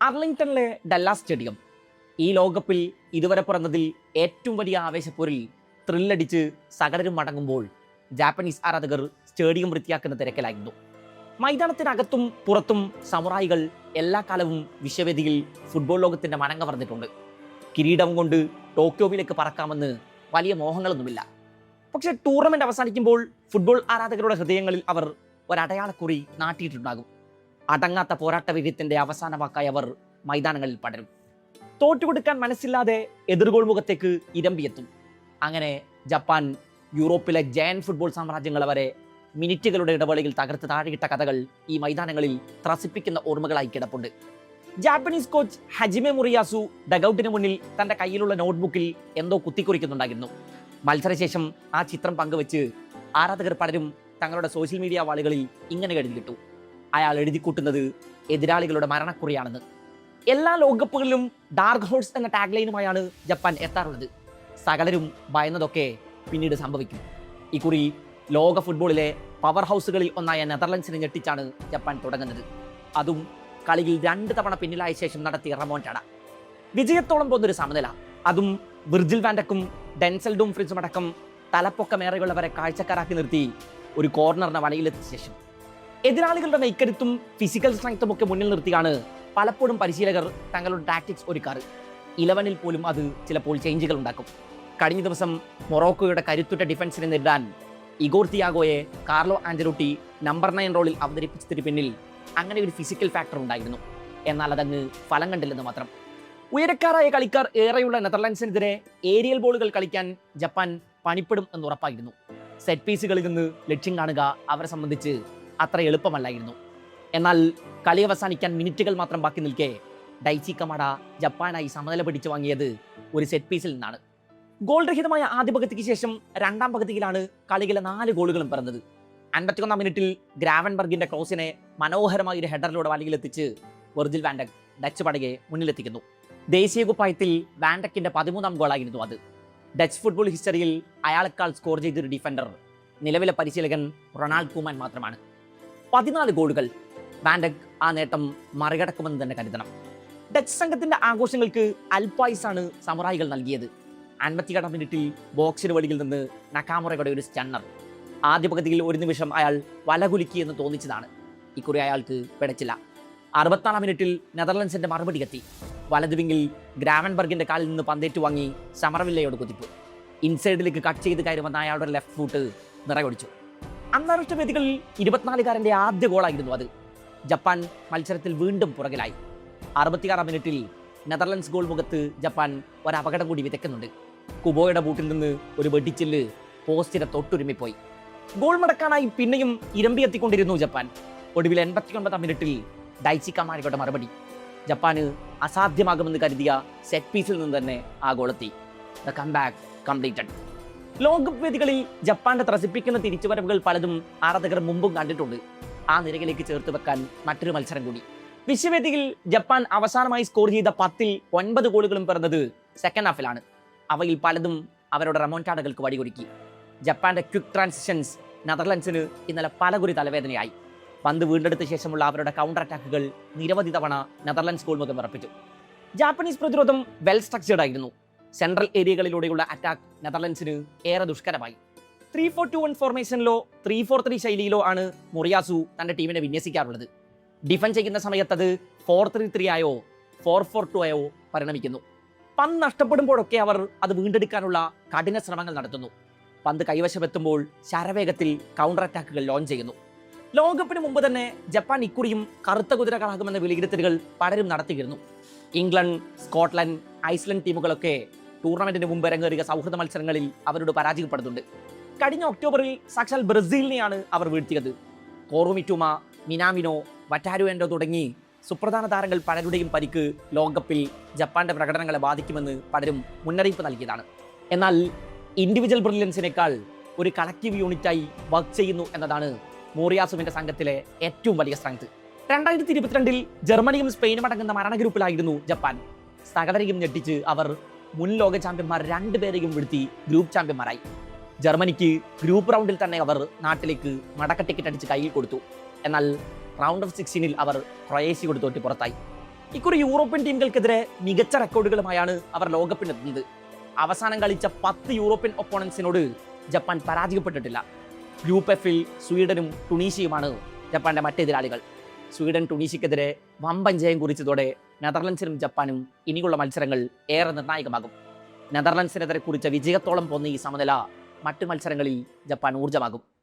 അർലിംഗ്ടണിലെ Dallas stadium ഈ ലോകകപ്പിൽ ഇതുവരെ പിറന്നതിൽ ഏറ്റവും വലിയ ആവേശപ്പോരിൽ ത്രില്ലടിച്ച് സകലരും മടങ്ങുമ്പോൾ ജാപ്പനീസ് ആരാധകർ സ്റ്റേഡിയം വൃത്തിയാക്കുന്ന തിരക്കിലായിരുന്നു. മൈതാനത്തിനകത്തും പുറത്തും സമുറായികൾ എല്ലാ കാലവും വിശ്വവേദിയിൽ ഫുട്ബോൾ ലോകത്തിന്റെ മനങ്ങ പറഞ്ഞിട്ടുണ്ട്. കിരീടം കൊണ്ട് ടോക്കിയോവിലേക്ക് പറക്കാമെന്ന് വലിയ മോഹങ്ങളൊന്നുമില്ല. പക്ഷെ ടൂർണമെന്റ് അവസാനിക്കുമ്പോൾ ഫുട്ബോൾ ആരാധകരുടെ ഹൃദയങ്ങളിൽ അവർ ഒരടയാളക്കുറി നാട്ടിയിട്ടുണ്ടാകും. അടങ്ങാത്ത പോരാട്ട വീര്യത്തിന്റെ അവസാന വാക്കായി അവർ മൈതാനങ്ങളിൽ പടരും. തോറ്റുകൊടുക്കാൻ മനസ്സില്ലാതെ എതിർഗോൾ മുഖത്തേക്ക് ഇരമ്പിയെത്തും. അങ്ങനെ ജപ്പാൻ യൂറോപ്പിലെ ജയൻ ഫുട്ബോൾ സാമ്രാജ്യങ്ങളെ വരെ മിനിറ്റുകളുടെ ഇടവേളയിൽ തകർത്ത് താഴെയിട്ട കഥകൾ ഈ മൈതാനങ്ങളിൽ ത്രസിപ്പിക്കുന്ന ഓർമ്മകളായി കിടപ്പുണ്ട്. ജാപ്പനീസ് കോച്ച് ഹജിമെ മുറിയാസു ഡഗൌട്ടിന് മുന്നിൽ തന്റെ കയ്യിലുള്ള നോട്ട്ബുക്കിൽ എന്തോ കുത്തിക്കുറിക്കുന്നുണ്ടായിരുന്നു. മത്സരശേഷം ആ ചിത്രം പങ്കുവെച്ച് ആരാധകർ പലരും തങ്ങളുടെ സോഷ്യൽ മീഡിയ വാളുകളിൽ ഇങ്ങനെ എഴുതിയിട്ടു: അയാൾ എഴുതിക്കൂട്ടുന്നത് എതിരാളികളുടെ മരണക്കുറിയാണെന്ന്. എല്ലാ ലോകകപ്പുകളിലും ഡാർക്ക് ഹോഴ്സ് എന്ന ടാഗ്ലൈനുമായാണ് ജപ്പാൻ എത്താറുള്ളത്. സകലരും ഭയന്നതൊക്കെ പിന്നീട് സംഭവിക്കും. ഇക്കുറി ലോക ഫുട്ബോളിലെ പവർ ഹൗസുകളിൽ ഒന്നായ നെതർലൻഡ്സിനെ ഞെട്ടിച്ചാണ് ജപ്പാൻ തുടങ്ങുന്നത്. അതും കളിയിൽ 2 തവണ പിന്നിലായ ശേഷം നടത്തിയ റമോൺടാഡ. വിജയത്തോളം പോകുന്നൊരു സമനില, അതും വിർജിൽ വാൻഡക്കും ഡെൻസൽ ഡൂംഫ്രീസും അടക്കം തലപ്പൊക്കമേറെയുള്ളവരെ കാഴ്ചക്കാരാക്കി നിർത്തി ഒരു കോർണറിന് വലയിലെത്തിയ ശേഷം എതിരാളികളുടെ മെയ്ക്കരുത്തും ഫിസിക്കൽ സ്ട്രെങ്ത്തും ഒക്കെ മുന്നിൽ നിർത്തിയാണ് പലപ്പോഴും പരിശീലകർ തങ്ങളുടെ ടാക്ടിക്സ് ഒരുക്കാറ്. 11-ൽ പോലും അത് ചിലപ്പോൾ ചേഞ്ചുകൾ ഉണ്ടാക്കും. കഴിഞ്ഞ ദിവസം മൊറോക്കോയുടെ കരുത്തുറ്റ ഡിഫൻസിനെ നേരിടാൻ ഇഗോർ തിയാഗോയെ കാർലോ ആഞ്ചലോട്ടി നമ്പർ 9 റോളിൽ അവതരിപ്പിച്ചതിന് പിന്നിൽ അങ്ങനെ ഒരു ഫിസിക്കൽ ഫാക്ടർ ഉണ്ടായിരുന്നു. എന്നാൽ അതങ്ങ് ഫലം കണ്ടില്ലെന്ന് മാത്രം. ഉയരക്കാരായ കളിക്കാർ ഏറെയുള്ള നെതർലൻഡ്സിനെതിരെ ഏരിയൽ ബോളുകൾ കളിക്കാൻ ജപ്പാൻ പണിപ്പെടും എന്നുറപ്പായിരുന്നു. സെറ്റ് പീസുകളിൽ നിന്ന് ലക്ഷ്യം കാണുക അവരെ സംബന്ധിച്ച് അത്ര എളുപ്പമല്ലായിരുന്നു. എന്നാൽ കളി അവസാനിക്കാൻ മിനിറ്റുകൾ മാത്രം ബാക്കി നിൽക്കെ ഡൈച്ചി കമാഡ ജപ്പാനായി സമനില പിടിച്ചു വാങ്ങിയത് ഒരു സെറ്റ് പീസിൽ നിന്നാണ്. ഗോൾ രഹിതമായ ആദ്യ പകുതിക്ക് ശേഷം രണ്ടാം പകുതിയിലാണ് കളിയിലെ 4 ഗോളുകളും പിറന്നത്. 51-ാം മിനിറ്റിൽ ഗ്രാവൻബർഗിന്റെ ക്രോസിനെ മനോഹരമായ ഒരു ഹെഡറിലൂടെ വലയിലെത്തിച്ച് വെർജിൽ വാൻഡക് ഡച്ച് പടയെ മുന്നിലെത്തിക്കുന്നു. ദേശീയ കുപ്പായത്തിൽ വാൻഡക്കിന്റെ 13-ാം ഗോളായിരുന്നു അത്. ഡച്ച് ഫുട്ബോൾ ഹിസ്റ്ററിയിൽ അയാളെക്കാൾ സ്കോർ ചെയ്തൊരു ഡിഫൻഡർ നിലവിലെ പരിശീലകൻ റൊണാൾഡ് കൂമാൻ മാത്രമാണ്. 14 ഗോളുകൾ. വാൻഡക് ആ നേട്ടം മറികടക്കുമെന്ന് തന്നെ കരുതണം. ഡച്ച് സംഘത്തിന്റെ ആഘോഷങ്ങൾക്ക് അൽപായുസാണ് സമുറായികൾ നൽകിയത്. 52-ാം മിനിറ്റിൽ ബോക്സിന് വെളിയിൽ നിന്ന് നക്കാമുറയുടെ ഒരു സ്റ്റണ്ണർ. ആദ്യ പകുതിയിൽ ഒരു നിമിഷം അയാൾ വലകുലുക്കി എന്ന് തോന്നിച്ചതാണ്. ഇക്കുറി അയാൾക്ക് പിടച്ചില്ല. 64-ാം മിനിറ്റിൽ നെതർലൻഡ്സിന്റെ മറുപടി എത്തി. വലതുവിങ്ങിൽ ഗ്രാവൻബർഗിന്റെ കാലിൽ നിന്ന് പന്തേറ്റു വാങ്ങി സമറവില്ലയോട് കുതിപ്പ്. ഇൻസൈഡിലേക്ക് കട്ട് ചെയ്ത് കയറി വന്ന അയാളുടെ ലെഫ്റ്റ് ഫൂട്ട് നിറയൊടിച്ചു. അന്താരാഷ്ട്ര വേദികളിൽ 24-കാരന്റെ ആദ്യ ഗോളായിരുന്നു അത്. ജപ്പാൻ മത്സരത്തിൽ വീണ്ടും പുറകിലായി. 66-ാം മിനിറ്റിൽ നെതർലൻഡ്സ് ഗോൾ മുഖത്ത് ജപ്പാൻ ഒരു അപകടം കൂടി വിതയ്ക്കുന്നുണ്ട്. കുബോയുടെ ബൂട്ടിൽ നിന്ന് ഒരു വെടിച്ചില്ല് പോസ്റ്റിനെ തൊട്ടുരുമിപ്പോയി. ഗോൾ മടക്കാനായി പിന്നെയും ഇരമ്പിയെത്തിക്കൊണ്ടിരുന്നു ജപ്പാൻ. ഒടുവിൽ 89-ാം മിനിറ്റിൽ ഡൈച്ചി കമാഡയുടെ മറുപടി. ജപ്പാന് അസാധ്യമാകുമെന്ന് കരുതിയ സെറ്റ് പീസിൽ നിന്ന് തന്നെ ആ ഗോളെത്തി. The comeback completed. ലോകകപ്പ് വേദികളിൽ ജപ്പാന്റെ ത്രസിപ്പിക്കുന്ന തിരിച്ചുവരവുകൾ പലതും ആരാധകർ മുമ്പും കണ്ടിട്ടുണ്ട്. ആ നിരയിലേക്ക് ചേർത്ത് വെക്കാൻ മറ്റൊരു മത്സരം കൂടി. വിശ്വവേദിയിൽ ജപ്പാൻ അവസാനമായി സ്കോർ ചെയ്ത 10-ൽ 9 ഗോളുകളും പിറന്നത് സെക്കൻഡ് ഹാഫിലാണ്. അവയിൽ പലതും അവരുടെ റമോൺടാഡകൾക്ക് വഴിയൊരുക്കി. ജപ്പാന്റെ ക്വിക്ക് ട്രാൻസിഷൻസ് നെതർലൻഡ്സിന് ഇന്നലെ പലകുറി തലവേദനയായി. പന്ത് വീണ്ടെടുത്ത ശേഷമുള്ള അവരുടെ കൗണ്ടർ അറ്റാക്കുകൾ നിരവധി തവണ നെതർലൻഡ്സ് ഗോൾ മുഖം ഉറപ്പിച്ചു. ജാപ്പനീസ് പ്രതിരോധം വെൽ സ്ട്രക്ചേർഡ് ആയിരുന്നു. സെൻട്രൽ ഏരിയകളിലൂടെയുള്ള അറ്റാക്ക് നെതർലൻഡ്സിന് ഏറെ ദുഷ്കരമായി. 3-4-2-1 ഫോർമേഷനിലോ 3-4-3 ശൈലിയിലോ ആണ് മുറിയാസു തന്റെ ടീമിനെ വിന്യസിക്കാറുള്ളത്. ഡിഫൻസ് ചെയ്യുന്ന സമയത്ത് അത് 4-3-3 ആയോ 4-4-2 ആയോ പരിണമിക്കുന്നു. പന്ത് നഷ്ടപ്പെടുമ്പോഴൊക്കെ അവർ അത് വീണ്ടെടുക്കാനുള്ള കഠിന ശ്രമങ്ങൾ നടത്തുന്നു. പന്ത് കൈവശമെത്തുമ്പോൾ ശരവേഗത്തിൽ കൗണ്ടർ അറ്റാക്കുകൾ ലോഞ്ച് ചെയ്യുന്നു. ലോകകപ്പിന് മുമ്പ് തന്നെ ജപ്പാൻ ഇക്കുറിയും കറുത്ത കുതിരകളാകുമെന്ന വിലയിരുത്തലുകൾ പലരും നടത്തിയിരുന്നു. ഇംഗ്ലണ്ട്, സ്കോട്ട്ലൻഡ്, ഐസ്ലൻഡ് ടീമുകളൊക്കെ ടൂർണമെന്റിന് മുമ്പ് ഇറങ്ങേറിയ സൗഹൃദ മത്സരങ്ങളിൽ അവരോട് പരാജയപ്പെടുന്നുണ്ട്. കഴിഞ്ഞ ഒക്ടോബറിൽ സാക്ഷാൽ ബ്രസീലിനെയാണ് അവർ വീഴ്ത്തിയത്. കോറുമിറ്റുമ, മിനാമിനോ, വറ്റാരുവെൻഡോ തുടങ്ങി സുപ്രധാന താരങ്ങൾ പലരുടെയും പരിക്ക് ലോകകപ്പിൽ ജപ്പാന്റെ പ്രകടനങ്ങളെ ബാധിക്കുമെന്ന് പലരും മുന്നറിയിപ്പ് നൽകിയതാണ്. എന്നാൽ ഇൻഡിവിജ്വൽ ബ്രില്യൻസിനേക്കാൾ ഒരു കളക്റ്റീവ് യൂണിറ്റായി വർക്ക് ചെയ്യുന്നു എന്നതാണ് മോറിയാസുവിന്റെ സംഘത്തിലെ ഏറ്റവും വലിയ സ്ട്രെങ്ത്. 2022-ൽ ജർമ്മനിയും സ്പെയിനും അടങ്ങുന്ന മരണഗ്രൂപ്പിലായിരുന്നു ജപ്പാൻ. സകലരെയും ഞെട്ടിച്ച് അവർ മുൻ ലോക ചാമ്പ്യന്മാർ 2 പേരെയും വീഴ്ത്തി ഗ്രൂപ്പ് ചാമ്പ്യന്മാരായി. ജർമ്മനിക്ക് ഗ്രൂപ്പ് റൗണ്ടിൽ തന്നെ അവർ നാട്ടിലേക്ക് മടക്ക ടിക്കറ്റ് അടിച്ച് കയ്യിൽ കൊടുത്തു. എന്നാൽ റൗണ്ട് ഓഫ് 16-ൽ അവർ ക്രൊയേഷ്യയോട് തോറ്റ് പുറത്തായി. ഇക്കുറി യൂറോപ്യൻ ടീമുകൾക്കെതിരെ മികച്ച റെക്കോർഡുകളുമായാണ് അവർ ലോകകപ്പിനെത്തുന്നത്. അവസാനം കളിച്ച 10 യൂറോപ്യൻ ഒപ്പോണൻസിനോട് ജപ്പാൻ പരാജയപ്പെട്ടിട്ടില്ല. ഗ്രൂപ്പ് എഫിൽ സ്വീഡനും ടുണീഷ്യയുമാണ് ജപ്പാന്റെ മറ്റെതിരാളികൾ. സ്വീഡൻ ടുണീഷ്യക്കെതിരെ വമ്പൻ ജയം കുറിച്ചതോടെ നെതർലൻഡ്സിനും ജപ്പാനും ഇനിയുള്ള മത്സരങ്ങൾ ഏറെ നിർണായകമാകും. നെതർലൻഡ്സിനെതിരെ കുറിച്ച വിജയത്തോളം പോന്ന ഈ സമനില മറ്റു മത്സരങ്ങളിൽ ജപ്പാൻ ഊർജ്ജമാകും.